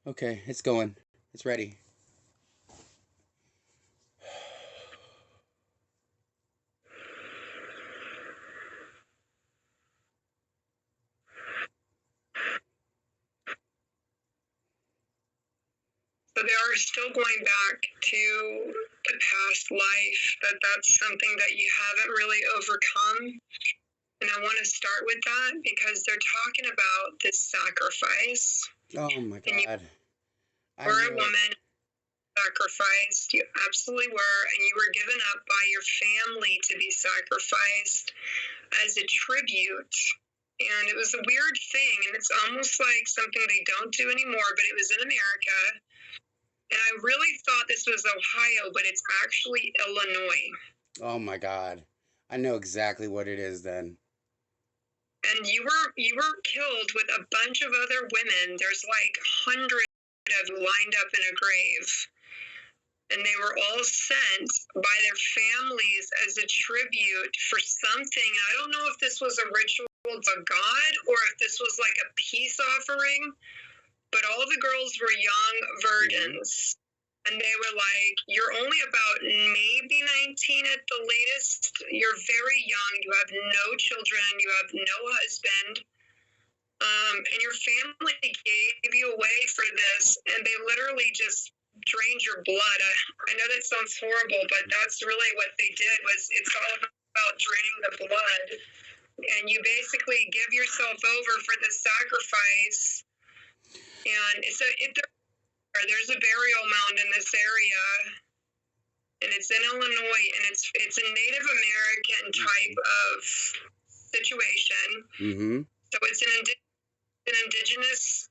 Okay, it's going. It's ready. So they are still going back to the past life, that's something that you haven't really overcome. And I want to start with that because they're talking about this sacrifice. Oh my And you God. I were a knew it. woman sacrificed. You absolutely were. And you were given up by your family to be sacrificed as a tribute. And it was a weird thing. And it's almost like something they don't do anymore, but it was in America. And I really thought this was Ohio, but it's actually Illinois. Oh my God. I know exactly what it is then. And you were killed with a bunch of other women. There's like hundreds of you lined up in a grave. And they were all sent by their families as a tribute for something. I don't know if this was a ritual to God or if this was like a peace offering, but all the girls were young virgins. And they were like, you're only about maybe 19 at the latest. You're very young. You have no children. You have no husband. And your family gave you away for this. And they literally just drained your blood. I know that sounds horrible, but that's really what they did. Was it's all about draining the blood. And you basically give yourself over for the sacrifice. And so there's a burial mound in this area, and it's in Illinois, and it's a Native American type of situation. Mm-hmm. So it's an indigenous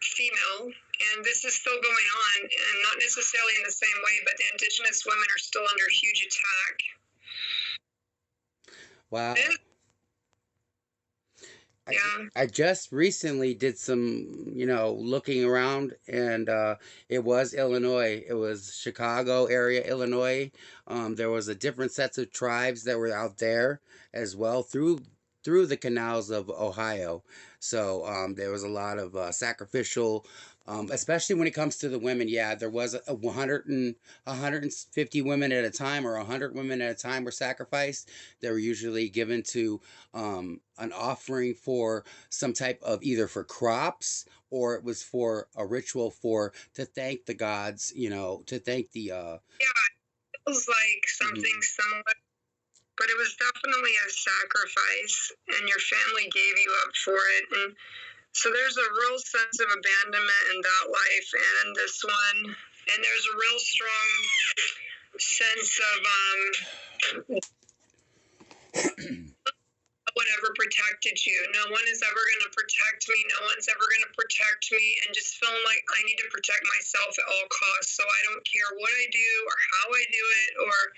female, and this is still going on, and not necessarily in the same way, but the indigenous women are still under huge attack. Wow. Yeah. I just recently did some, looking around, and it was Illinois. It was Chicago area, Illinois. There was a different sets of tribes that were out there as well through the canals of Ohio. So there was a lot of sacrificial, especially when it comes to the women. Yeah, there was a 150 women at a time or 100 women at a time were sacrificed. They were usually given to an offering for some type of either for crops or it was for a ritual for to thank the gods, to thank the Yeah, it was like something similar, but it was definitely a sacrifice, and your family gave you up for it. And so there's a real sense of abandonment in that life and in this one. And there's a real strong sense of no one ever protected you. No one is ever going to protect me. No one's ever going to protect me. And just feeling like I need to protect myself at all costs. So I don't care what I do or how I do it. Or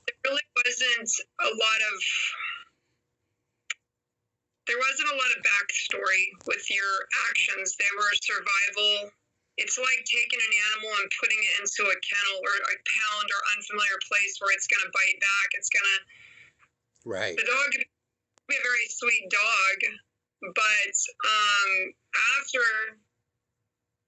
there really wasn't a lot of backstory with your actions. They were survival. It's like taking an animal and putting it into a kennel or a pound or unfamiliar place where it's going to bite back. It's going to. right. The dog could be a very sweet dog, but after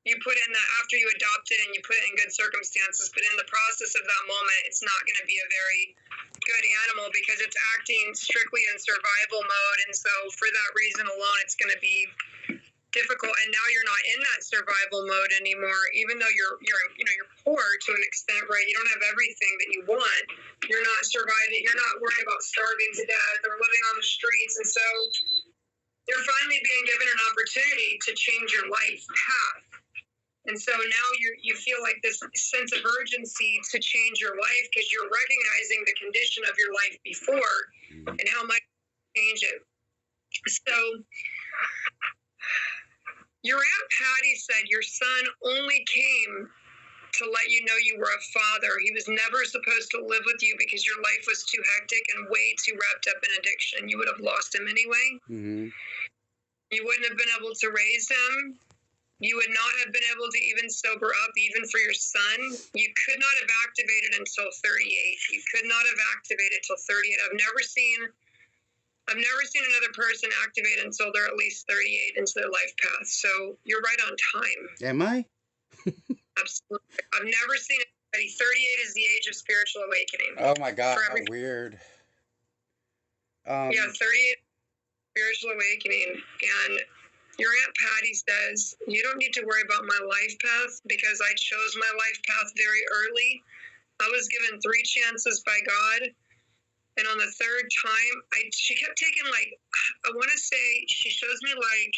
after you adopt it and you put it in good circumstances, but in the process of that moment, it's not going to be a very good animal because it's acting strictly in survival mode, and so for that reason alone, it's going to be difficult. And now you're not in that survival mode anymore, even though you're poor to an extent, right? You don't have everything that you want. You're not surviving. You're not worried about starving to death or living on the streets, and so you're finally being given an opportunity to change your life path. And so now you feel like this sense of urgency to change your life because you're recognizing the condition of your life before and how much you change it. So your Aunt Patty said your son only came to let you know you were a father. He was never supposed to live with you because your life was too hectic and way too wrapped up in addiction. You would have lost him anyway. Mm-hmm. You wouldn't have been able to raise him. You would not have been able to even sober up, even for your son. You could not have activated until 38. You could not have activated till 38. I've never seen I've never seen another person activate until they're at least 38 into their life path. So you're right on time. Am I? Absolutely. I've never seen anybody. 38 is the age of spiritual awakening. Oh my God, For how every, weird. yeah, 38 spiritual awakening. And your Aunt Patty says, you don't need to worry about my life path because I chose my life path very early. I was given 3 chances by God. And on the 3rd time, she kept taking, like, I want to say, she shows me, like,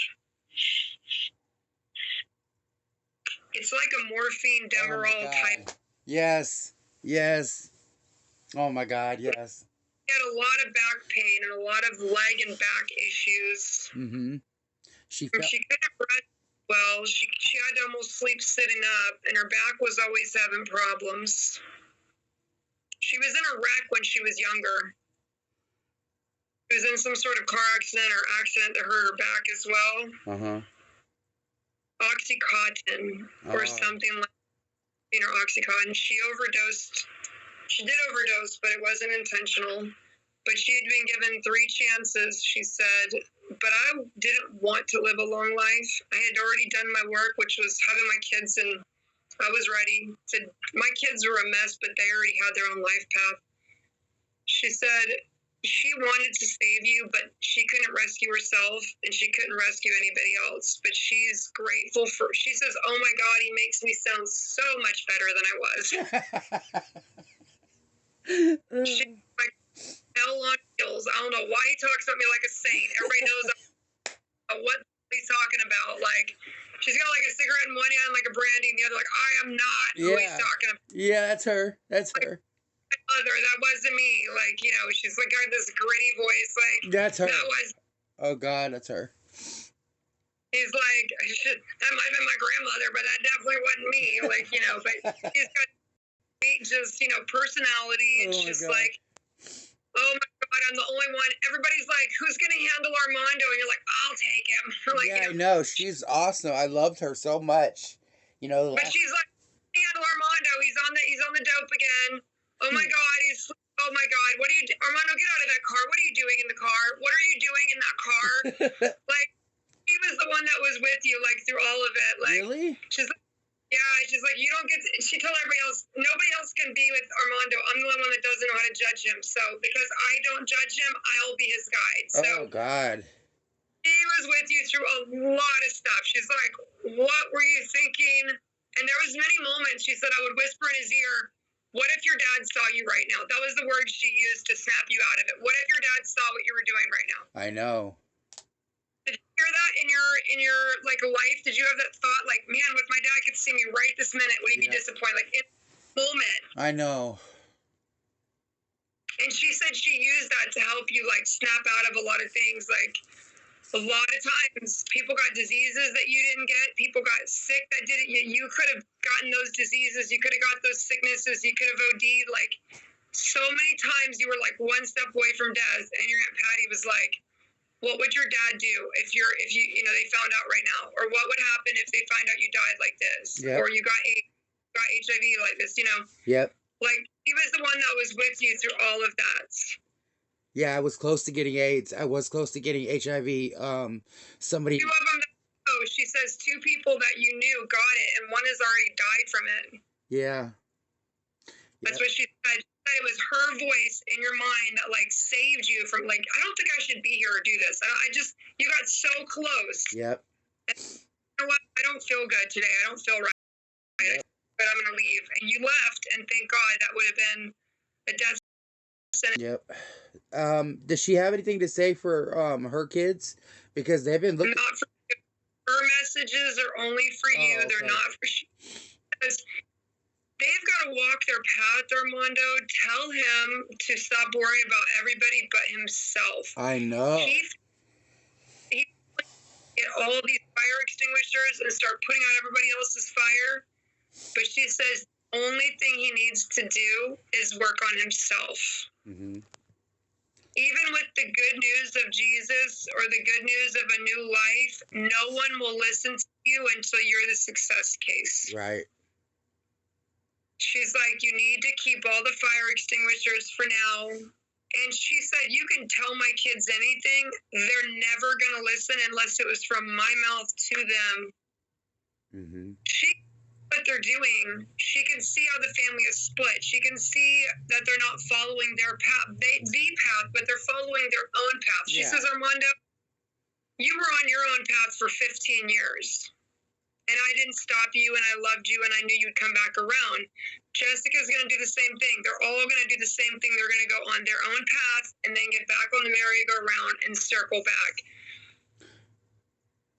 it's like a morphine Demerol type. Yes, yes. Oh my God, yes. She had a lot of back pain and a lot of leg and back issues. Mm-hmm. She couldn't rest well. She had to almost sleep sitting up, and her back was always having problems. She was in a wreck when she was younger. She was in some sort of car accident or accident that hurt her back as well. Uh-huh. Oxycontin or something like, Oxycontin. She overdosed. She did overdose, but it wasn't intentional. But she had been given 3 chances, she said. But I didn't want to live a long life. I had already done my work, which was having my kids, and I was ready. My kids were a mess, but they already had their own life path. She said she wanted to save you, but she couldn't rescue herself, and she couldn't rescue anybody else. But she's grateful for. She says, "Oh my God, he makes me sound so much better than I was." She's like hell on heels. I don't know why he talks about me like a saint. Everybody knows what he's talking about. Like, she's got like a cigarette in one hand, like a brandy in the other. Like, I am not who he's talking about. Yeah, that's her. That's her. Mother, that wasn't me. Like, she's like got this gritty voice. Like, that's her. That was. Oh God, that's her. He's like, that might have been my grandmother, but that definitely wasn't me. Like, but he's got just, personality. It's just God. Like, oh my God, I'm the only one. Everybody's like, who's going to handle Armando? And you're like, I'll take him. Like, yeah, I know. She's awesome. I loved her so much. But she's like, handle Armando. He's on the dope again. Oh my God, oh my God. What are you, Armando, get out of that car. What are you doing in the car? What are you doing in that car? Like, he was the one that was with you, like, through all of it. Like, really? She's like, yeah, she's like, you don't get to, she told everybody else, nobody else can be with Armando. I'm the only one that doesn't know how to judge him. So because I don't judge him, I'll be his guide. So oh God. He was with you through a lot of stuff. She's like, what were you thinking? And there was many moments she said I would whisper in his ear, what if your dad saw you right now? That was the word she used to snap you out of it. What if your dad saw what you were doing right now? I know. Did you hear that in your like life? Did you have that thought like, man, if my dad could see me right this minute, would he be disappointed? Like in the moment. I know. And she said she used that to help you like snap out of a lot of things. Like a lot of times people got diseases that you didn't get. People got sick that didn't. You could have gotten those diseases. You could have got those sicknesses. You could have OD'd. Like so many times you were like one step away from death. And your Aunt Patty was like, what would your dad do if you they found out right now? Or what would happen if they find out you died like this? Yep. Or you got HIV like this, Yep. Like, he was the one that was with you through all of that. Yeah, I was close to getting AIDS. I was close to getting HIV. Somebody... 2 of them, she says 2 people that you knew got it, and one has already died from it. Yeah. That's what she said. It was her voice in your mind that like saved you from like, I don't think I should be here or do this. You got so close. Yep. And you know what? I don't feel good today. I don't feel right. Yep. But I'm going to leave. And you left, and thank God that would have been a death sentence. Yep. Does she have anything to say for her kids? Because they've been looking. Not for you. Her messages are only for you. Okay. They're not for you. They've got to walk their path, Armando. Tell him to stop worrying about everybody but himself. I know. He get all these fire extinguishers and start putting out everybody else's fire. But she says the only thing he needs to do is work on himself. Mm-hmm. Even with the good news of Jesus or the good news of a new life, no one will listen to you until you're the success case. Right. She's like, you need to keep all the fire extinguishers for now. And she said, you can tell my kids anything. They're never going to listen unless it was from my mouth to them. Mm-hmm. She what they're doing. She can see how the family is split. She can see that they're not following their path, the path, but they're following their own path. She Yeah. says, Armando, you were on your own path for 15 years. And I didn't stop you, and I loved you, and I knew you'd come back around. Jessica's going to do the same thing. They're all going to do the same thing. They're going to go on their own path and then get back on the merry-go-round and circle back.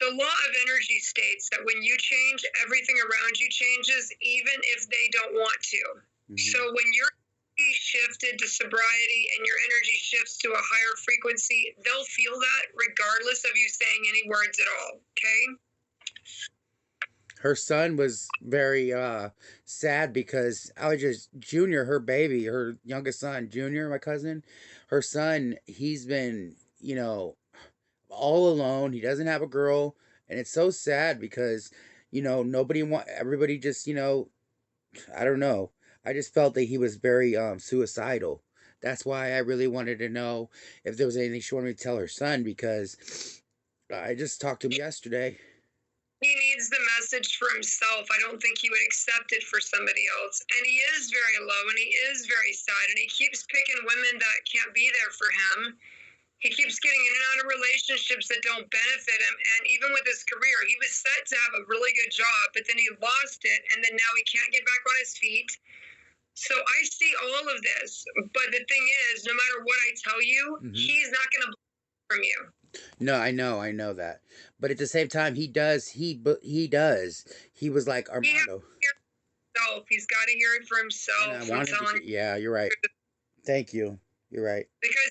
The law of energy states that when you change, everything around you changes, even if they don't want to. Mm-hmm. So when you're shifted to sobriety and your energy shifts to a higher frequency, they'll feel that regardless of you saying any words at all, okay? Her son was very sad because Junior, her baby, her youngest son, Junior, my cousin, her son, he's been, all alone. He doesn't have a girl, and it's so sad because, everybody just, I don't know. I just felt that he was very suicidal. That's why I really wanted to know if there was anything she wanted me to tell her son, because I just talked to him yesterday. He needs the message for himself. I don't think he would accept it for somebody else. And he is very low, and he is very sad, and he keeps picking women that can't be there for him. He keeps getting in and out of relationships that don't benefit him. And even with his career, he was set to have a really good job, but then he lost it, and then now he can't get back on his feet. So I see all of this. But the thing is, no matter what I tell you, mm-hmm. he's not going to from you. No, I know that. But at the same time, he does. He does. He was like Armando. He's got to hear it for himself. Yeah, you're right. Thank you. You're right. Because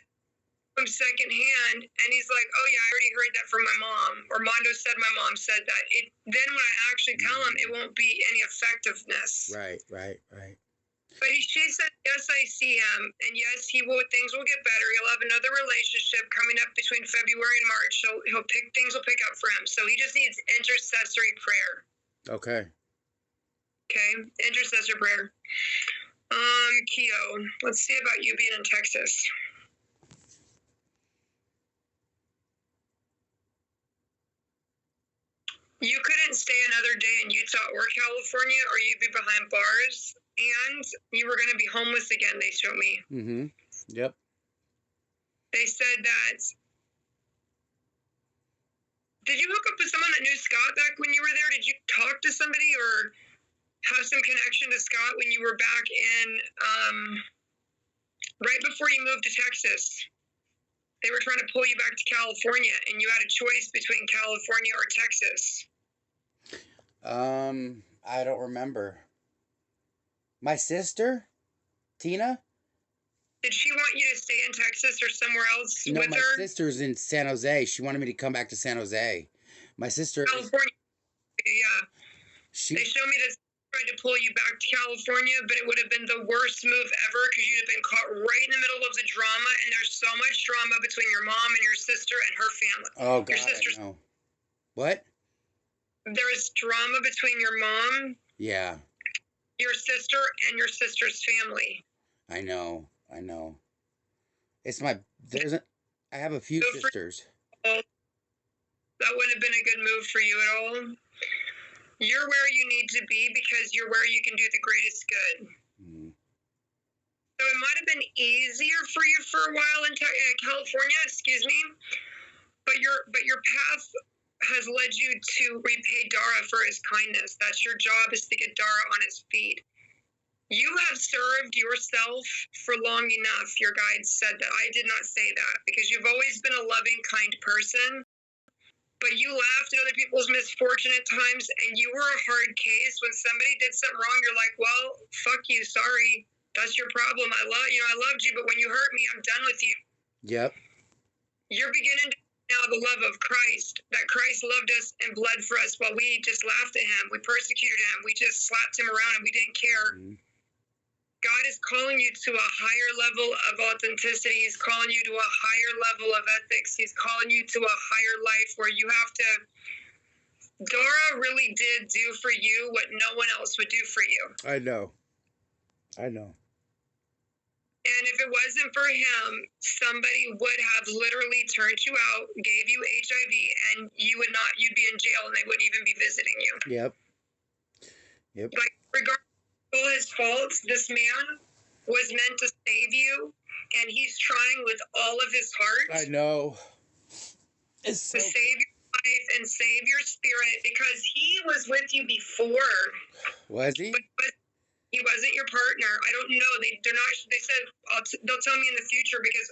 from secondhand, and he's like, "Oh yeah, I already heard that from my mom." Armando said my mom said that. Then when I actually tell him, it won't be any effectiveness. Right. But she said, yes, I see him, and yes, things will get better. He'll have another relationship coming up between February and March. So things will pick up for him. So he just needs intercessory prayer. Okay. Intercessory prayer. Keo, let's see about you being in Texas. You couldn't stay another day in Utah or California, or you'd be behind bars. And you were going to be homeless again, they showed me. Mm-hmm. Yep. They said that... Did you hook up with someone that knew Scott back when you were there? Did you talk to somebody or have some connection to Scott when you were back in... right before you moved to Texas? They were trying to pull you back to California, and you had a choice between California or Texas. I don't remember. My sister, Tina? Did she want you to stay in Texas or somewhere else with her? No, my sister's in San Jose. She wanted me to come back to San Jose. My sister... California, yeah. They showed me this tried to pull you back to California, but it would have been the worst move ever because you'd have been caught right in the middle of the drama, and there's so much drama between your mom and your sister and her family. Oh, God, I know. What? There's drama between your mom... Yeah. Your sister and your sister's family. I know. I have a few sisters. That wouldn't have been a good move for you at all. You're where you need to be because you're where you can do the greatest good. Mm-hmm. So it might have been easier for you for a while in California, but your path has led you to repay Dara for his kindness. That's your job, is to get Dara on his feet. You have served yourself for long enough. Your guide said that. I did not say that because you've always been a loving, kind person. But you laughed at other people's misfortune at times, and you were a hard case. When somebody did something wrong, you're like, well, fuck you, sorry. That's your problem. I loved you, but when you hurt me, I'm done with you. Yep. You're beginning to now the love of Christ, that Christ loved us and bled for us while we just laughed at him. We persecuted him. We just slapped him around and we didn't care. Mm-hmm. God is calling you to a higher level of authenticity. He's calling you to a higher level of ethics. He's calling you to a higher life where you have to... Dara really did do for you what no one else would do for you. I know. And if it wasn't for him, somebody would have literally turned you out, gave you HIV, and you'd be in jail and they wouldn't even be visiting you. Yep. Yep. Like, regardless of all his faults, this man was meant to save you, and he's trying with all of his heart. I know. It's so... to save your life and save your spirit, because he was with you before. Was he? But he wasn't your partner. I don't know. They're not. They said they'll tell me in the future, because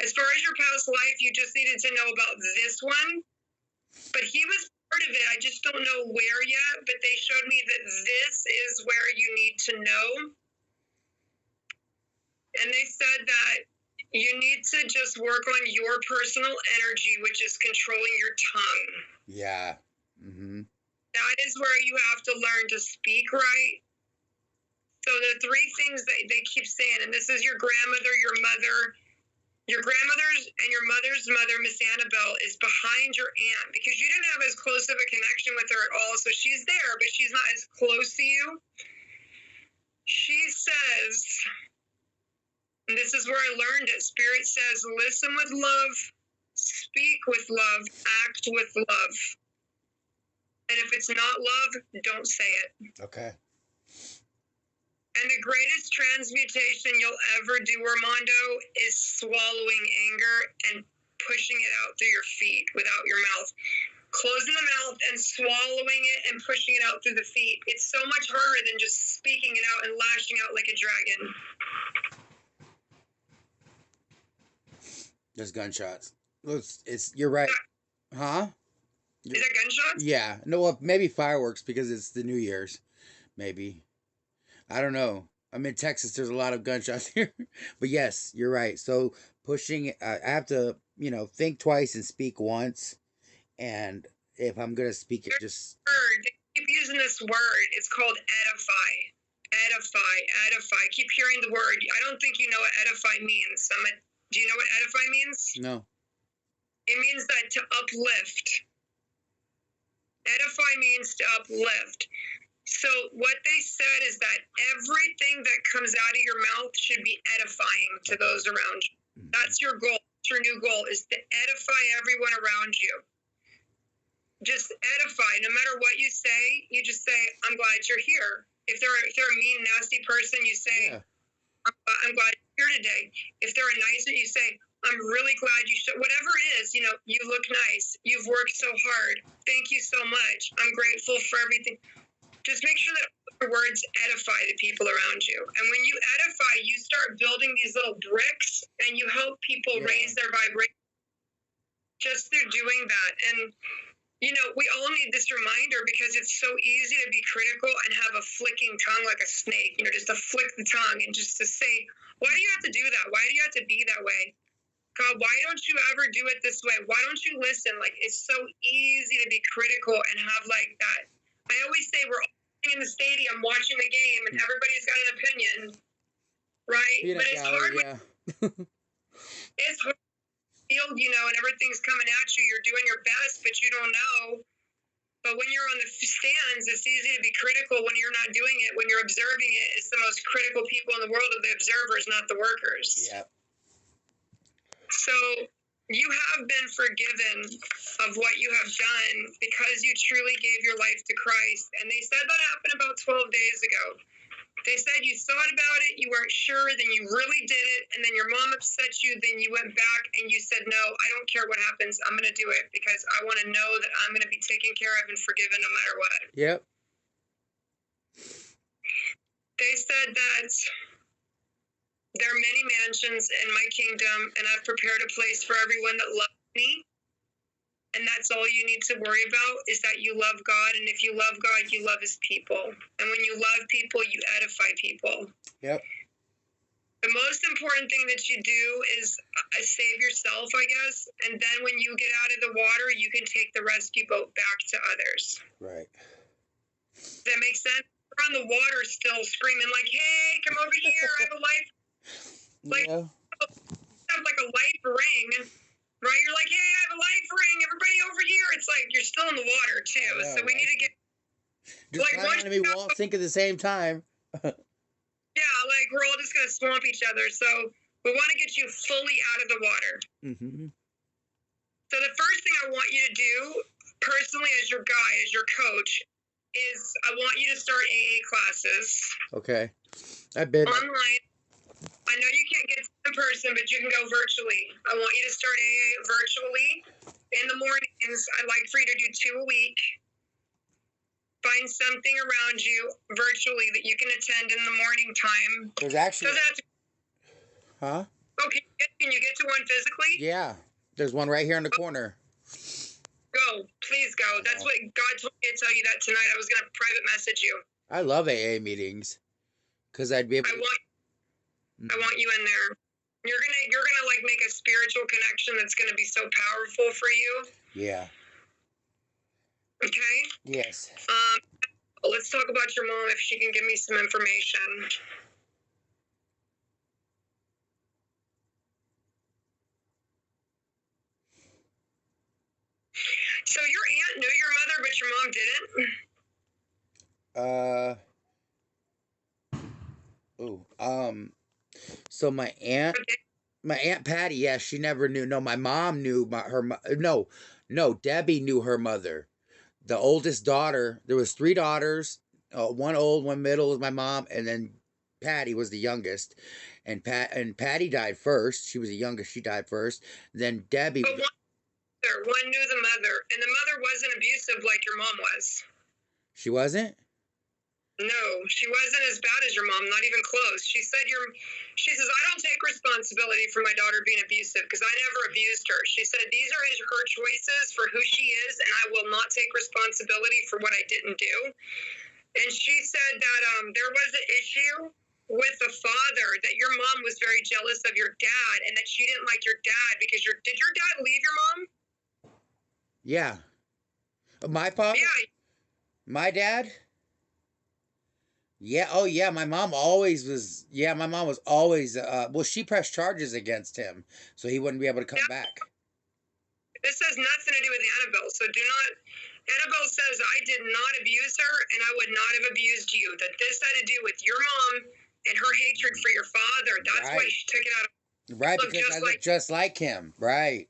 as far as your past life, you just needed to know about this one. But he was part of it. I just don't know where yet. But they showed me that this is where you need to know. And they said that you need to just work on your personal energy, which is controlling your tongue. Yeah. Mm-hmm. That is where you have to learn to speak right. So the three things that they keep saying, and this is your grandmother, your mother, your grandmother's and your mother's mother, Miss Annabelle, is behind your aunt, because you didn't have as close of a connection with her at all. So she's there, but she's not as close to you. She says, and this is where I learned it, Spirit says, listen with love, speak with love, act with love. And if it's not love, don't say it. Okay. And the greatest transmutation you'll ever do, Armando, is swallowing anger and pushing it out through your feet without your mouth. Closing the mouth and swallowing it and pushing it out through the feet. It's so much harder than just speaking it out and lashing out like a dragon. There's gunshots. You're right. Huh? Is that gunshots? Yeah. No, well, maybe fireworks, because it's the New Year's. Maybe. I don't know. I'm in Texas. There's a lot of gunshots here. But yes, you're right. So pushing, I have to, think twice and speak once. And if I'm going to speak it, just... Word. They keep using this word. It's called edify. Edify. I keep hearing the word. I don't think you know what edify means. Do you know what edify means? No. It means that to uplift. Edify means to uplift. So what they said is that everything that comes out of your mouth should be edifying to those around you. That's your goal. That's your new goal, is to edify everyone around you. Just edify. No matter what you say, you just say, I'm glad you're here. If they're a mean, nasty person, you say, yeah. I'm glad you're here today. If they're a nice one, you say, I'm really glad you showed. Whatever it is, you look nice. You've worked so hard. Thank you so much. I'm grateful for everything. Just make sure that your words edify the people around you. And when you edify, you start building these little bricks, and you help people raise their vibration just through doing that. And, we all need this reminder, because it's so easy to be critical and have a flicking tongue like a snake, just to flick the tongue and just to say, why do you have to do that? Why do you have to be that way? God, why don't you ever do it this way? Why don't you listen? Like, it's so easy to be critical and have like that. I always say we're all in the stadium watching the game, and everybody's got an opinion, right? But it's hard. Yeah. It's hard. Field, and everything's coming at you. You're doing your best, but you don't know. But when you're on the stands, it's easy to be critical when you're not doing it. When you're observing it, it's the most critical people in the world are the observers, not the workers. Yeah. So you have been forgiven of what you have done because you truly gave your life to Christ. And they said that happened about 12 days ago. They said you thought about it, you weren't sure, then you really did it, and then your mom upset you, then you went back and you said, no, I don't care what happens, I'm going to do it because I want to know that I'm going to be taken care of and forgiven no matter what. Yep. They said that there are many mansions in my kingdom, and I've prepared a place for everyone that loves me. And that's all you need to worry about, is that you love God. And if you love God, you love his people. And when you love people, you edify people. Yep. The most important thing that you do is save yourself, I guess. And then when you get out of the water, you can take the rescue boat back to others. Right. Does that make sense? We're on the water still screaming like, hey, come over here. I have a life. Like, have like a life ring. Right, you're like, hey, I have a life ring. Everybody over here. It's like you're still in the water too. So we need to get. Just like, climb on me, we won't sink at the same time. Yeah, like like we're all just going to swamp each other. So we want to get you fully out of the water. Mm-hmm. So the first thing I want you to do, personally, as your guy, as your coach, is I want you to start AA classes. Okay. I've been online. I know you can't get in person, but you can go virtually. I want you to start AA virtually in the mornings. I'd like for you to do 2 a week. Find something around you virtually that you can attend in the morning time. There's actually. Doesn't have to. Huh? Okay, can you get to one physically? Yeah. There's one right here in the corner. Go, please go. That's what God told me to tell you that tonight. I was gonna private message you. I love AA meetings, cause I'd be able. I want you in there. You're gonna like make a spiritual connection that's gonna be so powerful for you. Yeah. Okay. Yes. Let's talk about your mom if she can give me some information. So your aunt knew your mother, but your mom didn't. So my aunt Patty, yeah, she never knew. No, my mom knew no, Debbie knew her mother. The oldest daughter, there was 3 daughters, one old, one middle was my mom, and then Patty was the youngest. And Patty died first. She was the youngest. She died first. Then Debbie. But one knew the mother, and the mother wasn't abusive like your mom was. She wasn't? No, she wasn't as bad as your mom, not even close. She says, I don't take responsibility for my daughter being abusive because I never abused her. She said, these are her choices for who she is, and I will not take responsibility for what I didn't do. And she said that there was an issue with the father, that your mom was very jealous of your dad, and that she didn't like your dad because did your dad leave your mom? Yeah. My father? Yeah. My dad? Yeah, oh yeah, my mom was always, well, she pressed charges against him, so he wouldn't be able to come back. This has nothing to do with Annabelle, so Annabelle says, I did not abuse her, and I would not have abused you, that this had to do with your mom and her hatred for your father. That's why she took it out of Right, because I look just like him, right.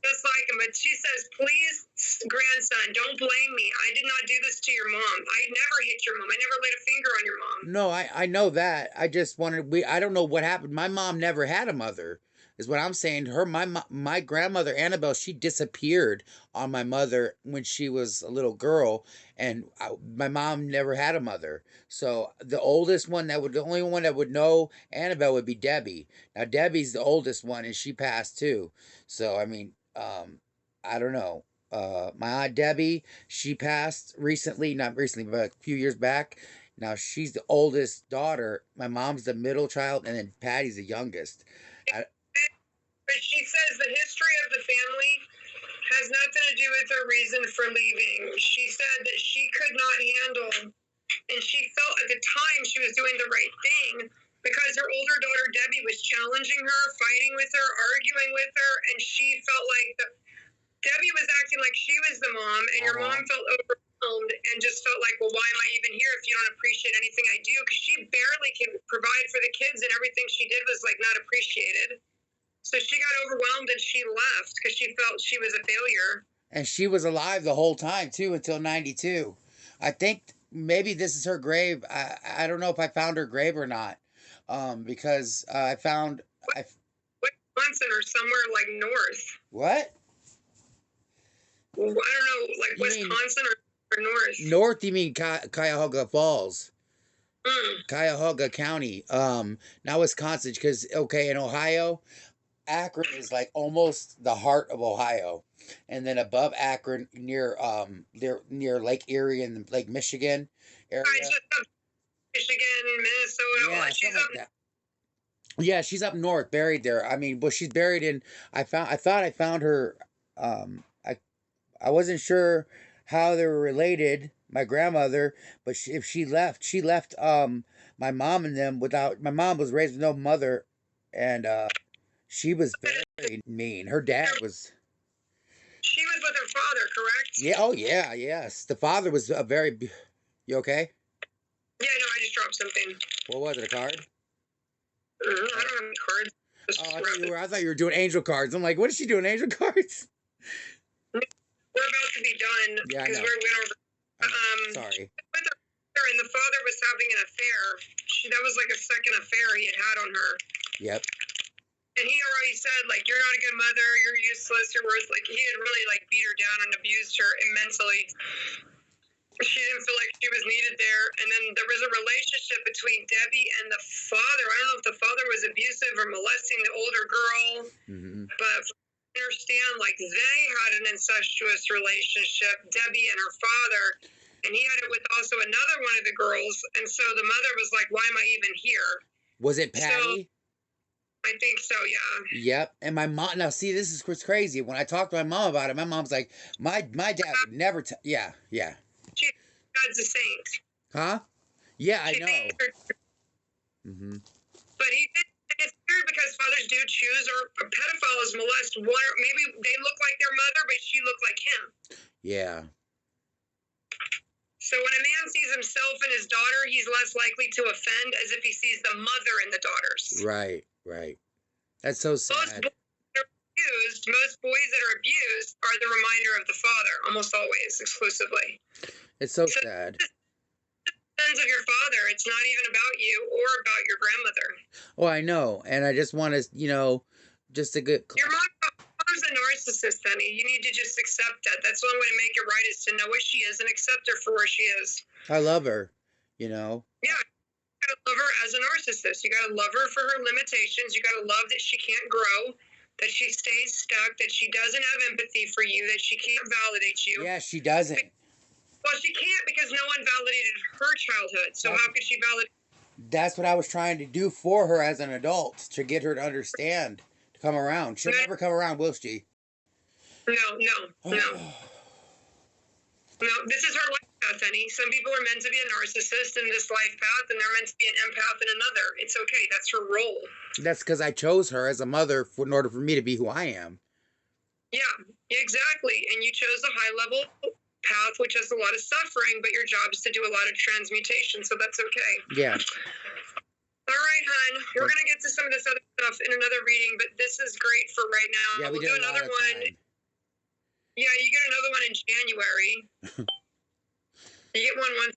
Just like him, but she says, please, grandson, don't blame me. I did not do this to your mom. I never hit your mom. I never laid a finger on your mom. No, I know that. I just wanted, I don't know what happened. My mom never had a mother, is what I'm saying. My grandmother, Annabelle, she disappeared on my mother when she was a little girl, and my mom never had a mother. So the oldest one the only one that would know Annabelle would be Debbie. Now, Debbie's the oldest one, and she passed too. So, I mean, I don't know. My aunt Debbie, she passed recently, not recently, but a few years back. Now she's the oldest daughter. My mom's the middle child, and then Patty's the youngest. But she says the history of the family has nothing to do with her reason for leaving. She said that she could not handle, and she felt at the time she was doing the right thing, because her older daughter Debbie was challenging her, fighting with her, arguing with her, and she felt like Debbie was acting like she was the mom, and your mom felt overwhelmed and just felt like, well, why am I even here if you don't appreciate anything I do? Because she barely can provide for the kids, and everything she did was like not appreciated. So she got overwhelmed and she left because she felt she was a failure. And she was alive the whole time too, until 92. I think maybe this is her grave. I don't know if I found her grave or not. Because I found Wisconsin or somewhere like north. What? Well, I don't know, like Wisconsin or north. North, you mean Cuyahoga Falls. Cuyahoga County. Not Wisconsin, because, okay, in Ohio, Akron is like almost the heart of Ohio. And then above Akron, near Lake Erie and Lake Michigan area. Michigan, Minnesota. Yeah, something like that. Yeah, she's up north, buried there. I mean, but she's buried in. I thought I found her. I wasn't sure how they were related. My grandmother, but if she left, my mom and them without. My mom was raised with no mother, and she was very mean. Her dad was. She was with her father, correct? Yeah. Oh yeah. Yes. The father was a very. You okay? Yeah. No, I just dropped something. What was it? A card? I don't have any cards. Oh, I thought you were doing angel cards. I'm like, what is she doing? Angel cards? We're about to be done Yeah, I because know. we went over. Sorry. With her father, and the father was having an affair. That was like a second affair he had on her. Yep. And he already said, like, you're not a good mother, you're useless, you're worth, like, he had really, like, beat her down and abused her immensely. She didn't feel like she was needed there. And then there was a relationship between Debbie and the father. I don't know if the father was abusive or molesting the older girl, but I understand, like, they had an incestuous relationship, Debbie and her father, and he had it with also another one of the girls. And so the mother was like, why am I even here? Was it Patty? I think so, yeah. Yep. And my mom, now see, this is what's crazy. When I talked to my mom about it, my mom's like, my dad would never, yeah. God's a saint. Huh? Yeah, I She know. thinks But it's weird because fathers do choose, or pedophiles molest one, or maybe they look like their mother, but she looked like him. Yeah. So when a man sees himself and his daughter, he's less likely to offend as if he sees the mother in the daughters. Right. That's so sad. Most boys that are abused are the reminder of the father, almost always, exclusively. It's so sad. Sons of your father. It's not even about you or about your grandmother. Oh, I know. And I just want to, just to get... Your mom's a narcissist, honey. You need to just accept that. That's one way to make it right, is to know what she is and accept her for where she is. I love her, Yeah, you gotta love her as a narcissist. You gotta love her for her limitations. You gotta love that she can't grow, that she stays stuck, that she doesn't have empathy for you, that she can't validate you. Yeah, she doesn't. Well, she can't because no one validated her childhood. So how could she validate? That's what I was trying to do for her as an adult, to get her to understand, to come around. She'll never come around, will she? No. No, this is her life path, honey. Some people are meant to be a narcissist in this life path, and they're meant to be an empath in another. It's okay. That's her role. That's because I chose her as a mother in order for me to be who I am. Yeah, exactly. And you chose a high-level path, which has a lot of suffering, but your job is to do a lot of transmutation, so that's okay. Yeah. All right, hon. We're going to get to some of this other stuff in another reading, but this is great for right now. Yeah, we'll do another one. Time. Yeah, you get another one in January. You get one once